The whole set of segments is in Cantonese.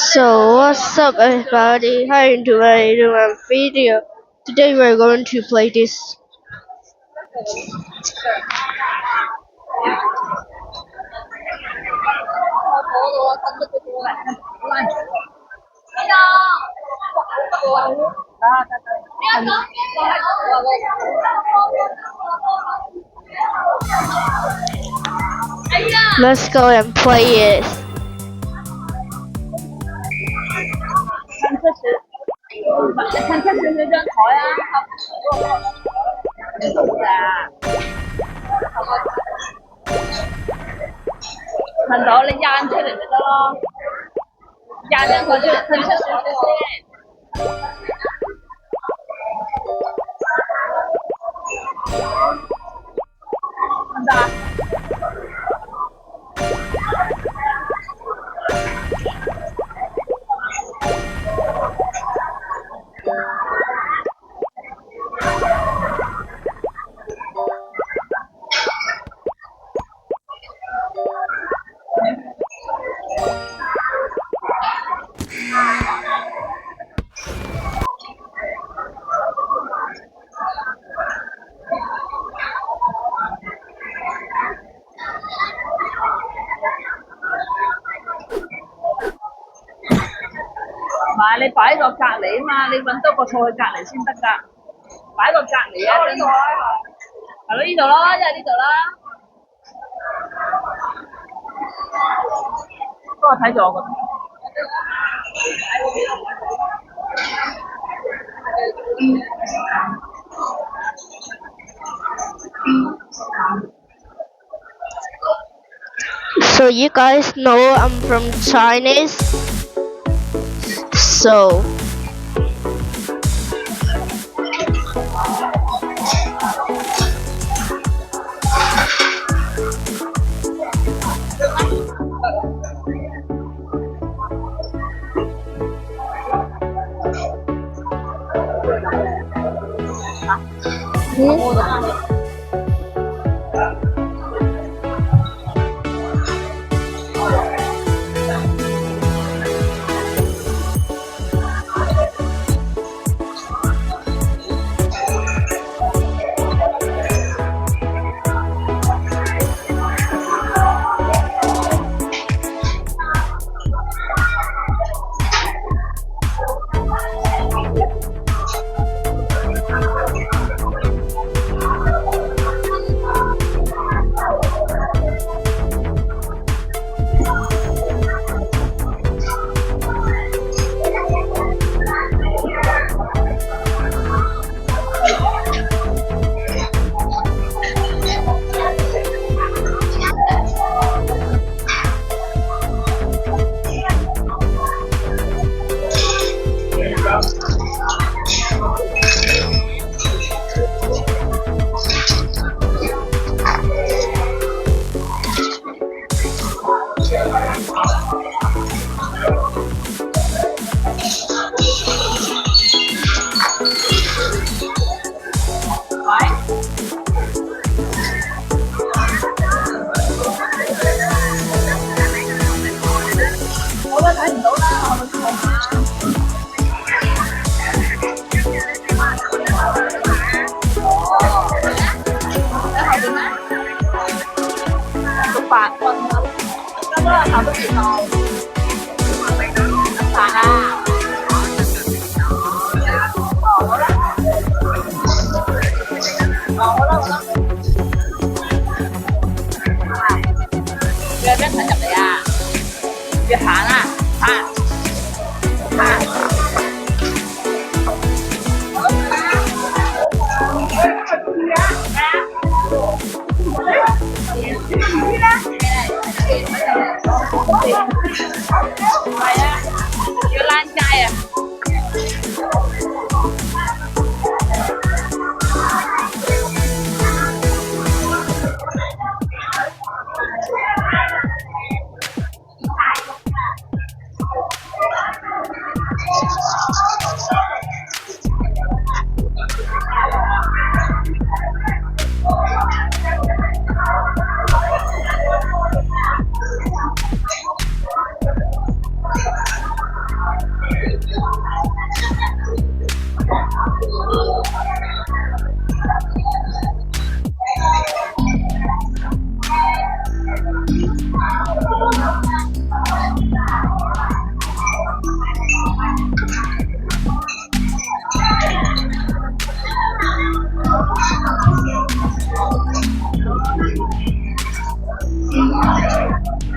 So what's up everybody? Hi into my new video. Today we're going to play this. Let's go and play it. 趁出少少張台啊，呢度㗎，趁到你掗出嚟咪得咯，掗兩個出嚟，趁出少少先。得唔得啊？唔係你擺個隔離啊嘛，你揾多個錯去隔離先得㗎，擺個隔離啊，真係係咯，呢度咯，就係呢度啦。幫我睇住我個。So you guys know I'm from Chinese. So越行啊，行。係啊，要躝街啊！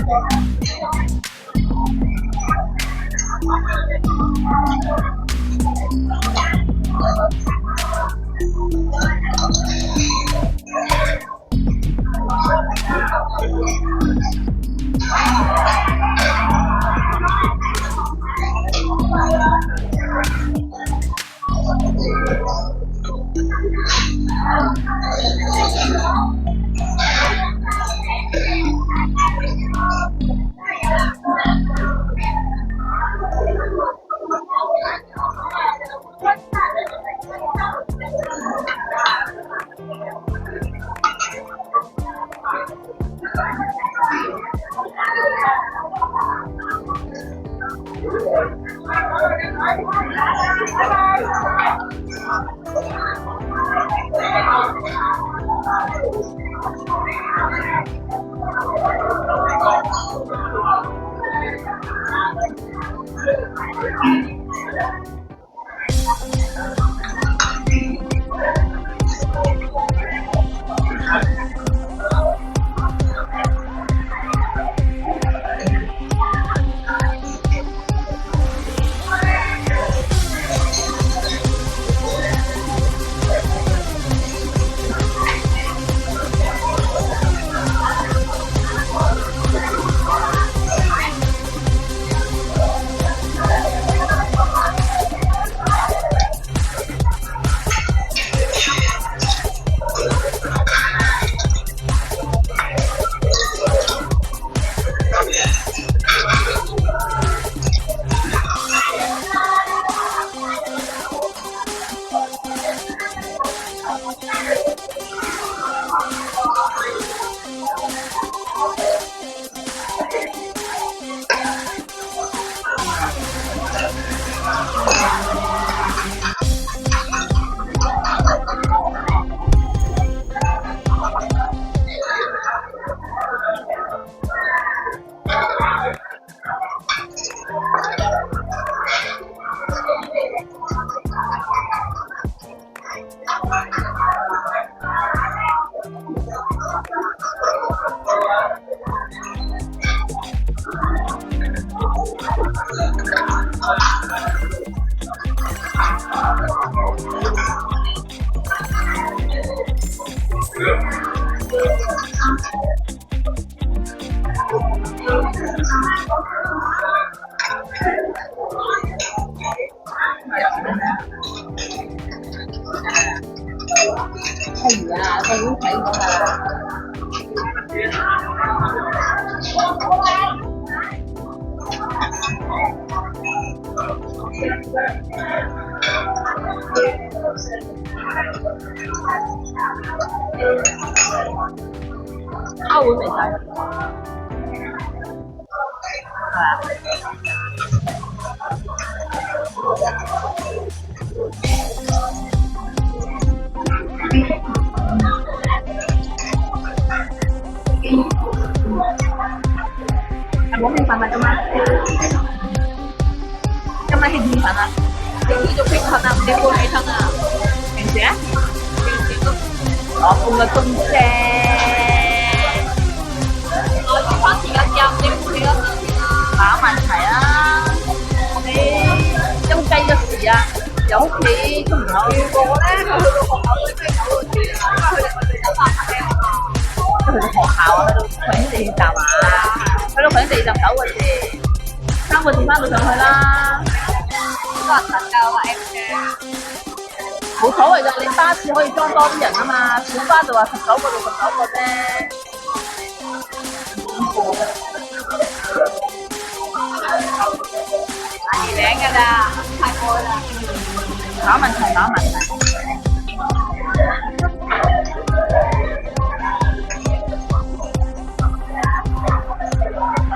係啊，佢已經睇過啦。歐會未睇，係啊。係冇興奮啊今晚，今晚興唔興奮啊？你呢種興奮啊，唔興奮起身啊？平時啊？平時都半個鐘啫。我要花時間入你屋企嗰陣冇問題啊！你有計嘅事啊，有屋企都唔好。我咧，佢去到學校都真係走到住啊，因為佢哋走800 K 啊嘛。去到學校啊，去到葵興地鐵站啊，去到葵興地鐵站9個字，3個字翻到上去啦。都係特價或 M 嘅，冇所謂㗎，你巴士可以裝多啲人啊嘛，小巴就話19個到19個啫。打二餅㗎咋，太過啦。冇問題，冇問題。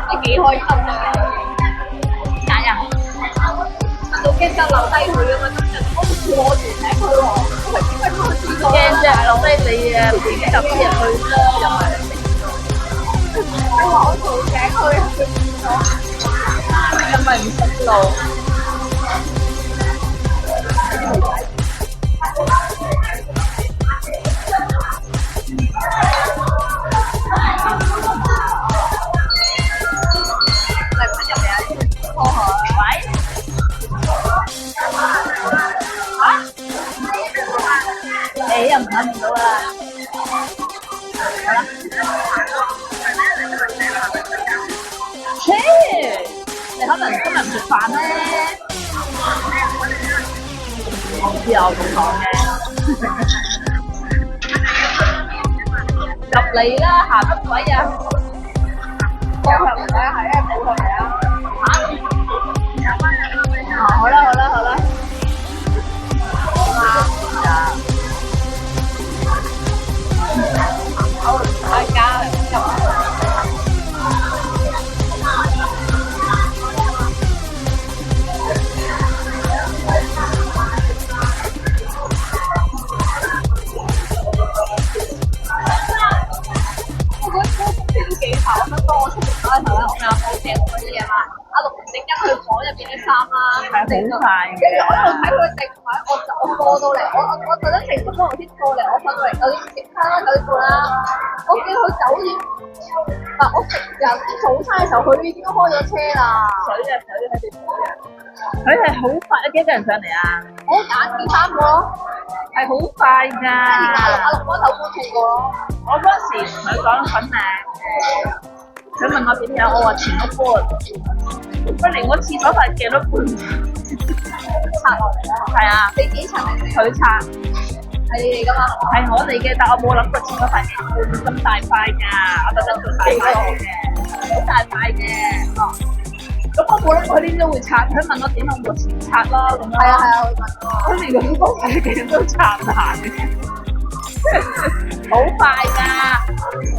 你幾開心啊！揀人，我驚就留低佢啊嘛，今日我過住請佢喎，因為點解都知道？驚啫，留低你啊，自己搭啲人去啦，又唔係。佢話我做請佢，因為唔識路。食飯咧？我唔知啊，我咁講嘅。入嚟啦，行乜鬼啊？入嚟啊，係啊，冇入嚟啊。好啦，好啦，好啦。大家嚟。幾頭，我想幫我出門口嘅時候咧，我咪有報訂嗰啲嘢嘛。阿陸整緊佢房入邊啲衫啦，係好快嘅。跟住我一路睇佢訂位，我過到嚟，我特登成十分鐘先過嚟，我瞓到嚟9點半啦。我見佢9點，嗱我食人啲早餐嘅時候，佢已經開咗車啦。水喺度水啊！佢係好快，幾多人上嚟啊？我揀2、3個咯，係好快㗎。阿陸嗰頭搬錯過咯。我嗰時同佢講粉嶺，佢問我點樣，我話前一半，佢連我廁所塊鏡都搬拆落嚟啦。係啊，你自己拆定佢拆係你哋㗎嘛？係我哋嘅，但我冇諗過廁所塊鏡搬咁大塊㗎，我特登做大塊嘅，好大塊嘅。哦，咁我冇諗過呢啲都會拆，佢問我點樣，我前拆咯咁樣。係啊，佢問我。佢連咁多塊鏡都拆爛嘅。好快㗎！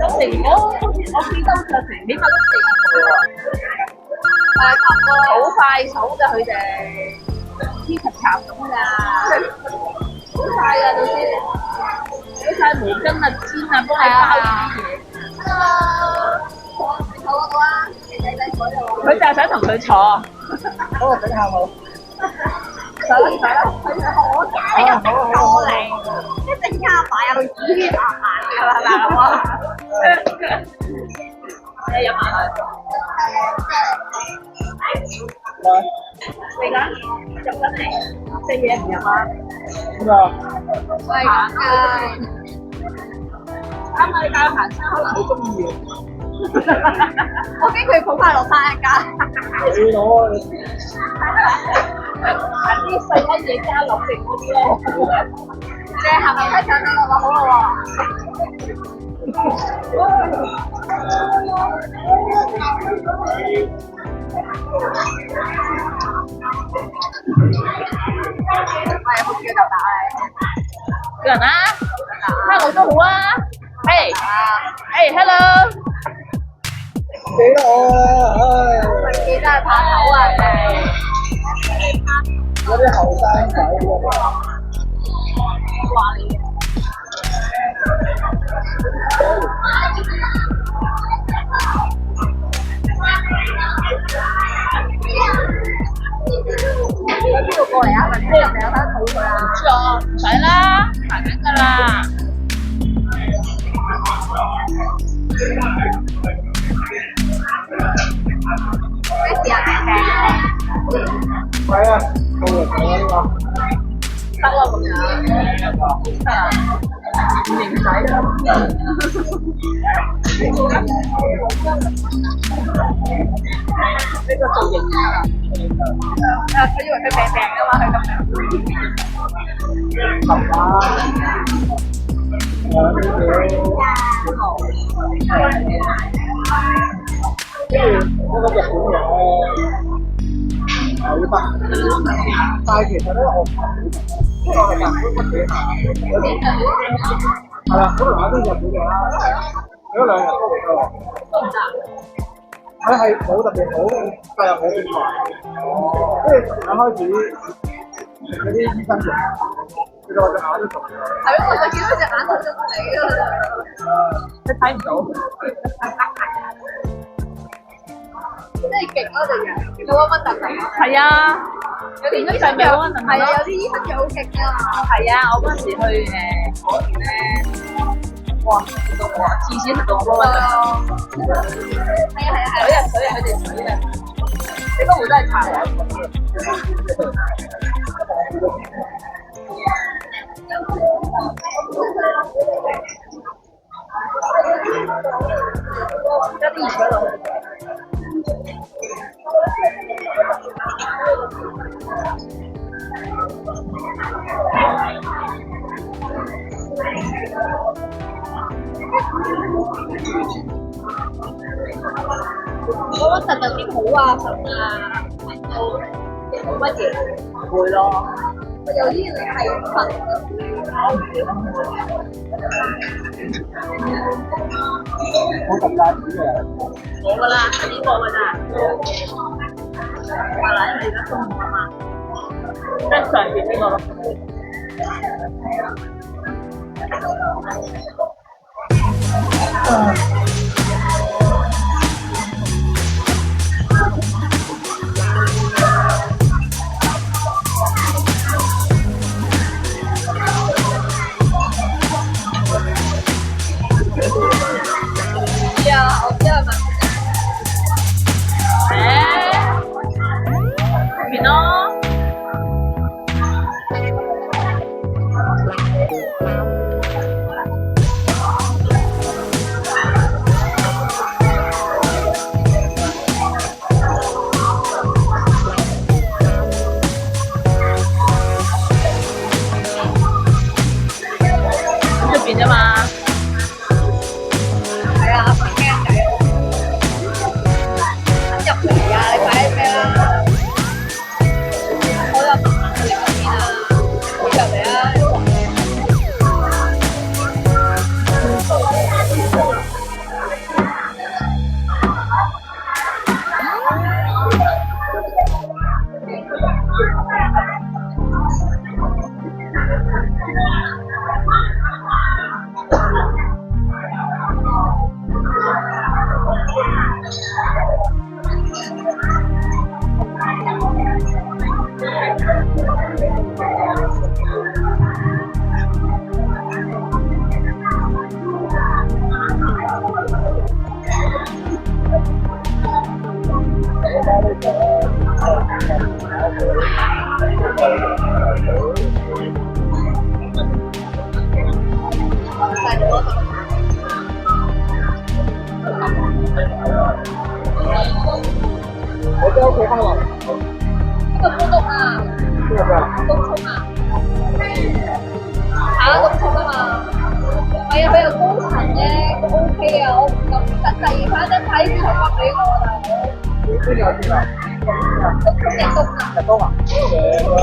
有成我記得就成起碼都4個喎。係差唔多。好快手㗎佢哋，黐柒插咁㗎，好快㗎到時，攞晒毛巾啊、氈啊，幫你包住啲嘢。你坐嗰個啊，你仔坐喺度。佢就係想同佢坐。嗰個比較好。走啦，佢好假嘅，過嚟，一陣間擺入去黐麻麻嘅啦，係嘛？你飲埋佢。你講入緊嚟，食嘢唔入啊？係啊。啱啱你帶佢行山，可能好中意喎。我驚佢抱翻落山一家。你攞行啲細粒嘢加落定嗰啲咯。你係咪睇上呢個好咯喎？係好叫就打你。叫人啊，hello 都好啊。hello。幾多啊？佢記得係怕醜啊！嗰啲後生仔喎。話你你喺邊度過嚟啊？或者入嚟有得討佢啊？唔使啦，行緊㗎啦。咩事啊？係啊，到嚟睇呢個。得啦咁樣。唔使啦。呢個造型啊！佢以為佢病㗎嘛，佢咁樣。琴晚有啲嘢，跟住嗰個日本嘢睇法，但係其實咧我唔係，因為我係日本乜嘢有啲係啦，可能有啲日本嘢啦，睇咗2日都未得。都唔得。佢係冇特別好，但又冇變壞。跟住開始食嗰啲醫生藥，佢到我隻眼都腫咗。係咯，我見到隻眼都腫死啦。你睇唔到。真係勁咯隻藥，有溫溫突突。係啊，有啲醫生藥係啊，有啲醫生藥好勁啊。係啊，我嗰陣時去嗰邊咧，哇，食到我次次食到我溫溫突。係啊，水啊，佢哋水啊，你嗰壺真係茶嚟。加啲熱水落去。我覺得特別好啊，神啊，都冇乜嘢。會咯。我有啲人係神啊，我咁大子嘅，冇㗎啦，係呢個㗎咋。係啦，因為而家中午啊嘛，即係上邊呢個咯。知啊，我知係咪？邊咯？出邊啫嘛。係啊，阿媽傾偈咯。入嚟啊！你快啲咩啦？我入你嗰邊啊！你入嚟啊！我喺屋企翻嚟，呢個高篤啊！邊個啊？東涌啊！下東涌啊嘛！係啊，佢有高層咧，都 OK 啊！我唔敢實際翻得睇佢發俾我大佬。邊個先啊？東涌日東啊！日東啊？正啊！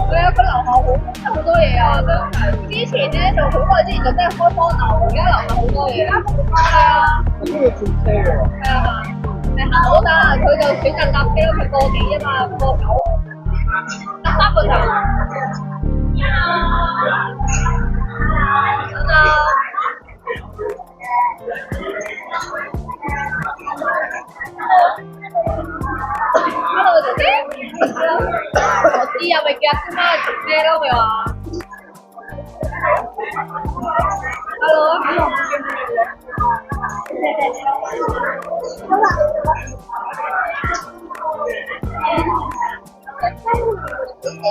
係啊，佢樓下好多嘢啊！真係之前咧就好耐之前就真係開荒樓，而家樓下好多嘢。係啊，佢都要轉車喎。係啊，你行到㗎，佢就選擇搭車咯，佢過幾啊嘛，過九，得3個站。真啊！Hello 姐姐，我知啊，咪叫阿姑媽做咩咯？咪話 Hello。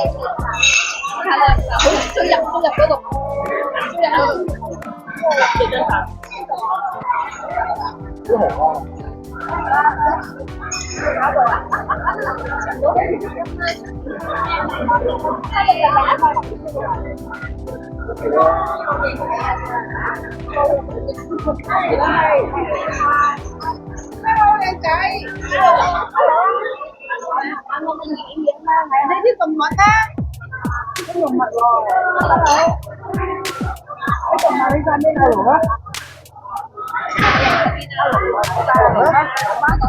係啦，追入嗰度，追入嗰度。幾張相？小紅啊！靚仔，你啲動物咧，啲動物喎。你同埋你晒咩大龍啊？大龍咩？媽講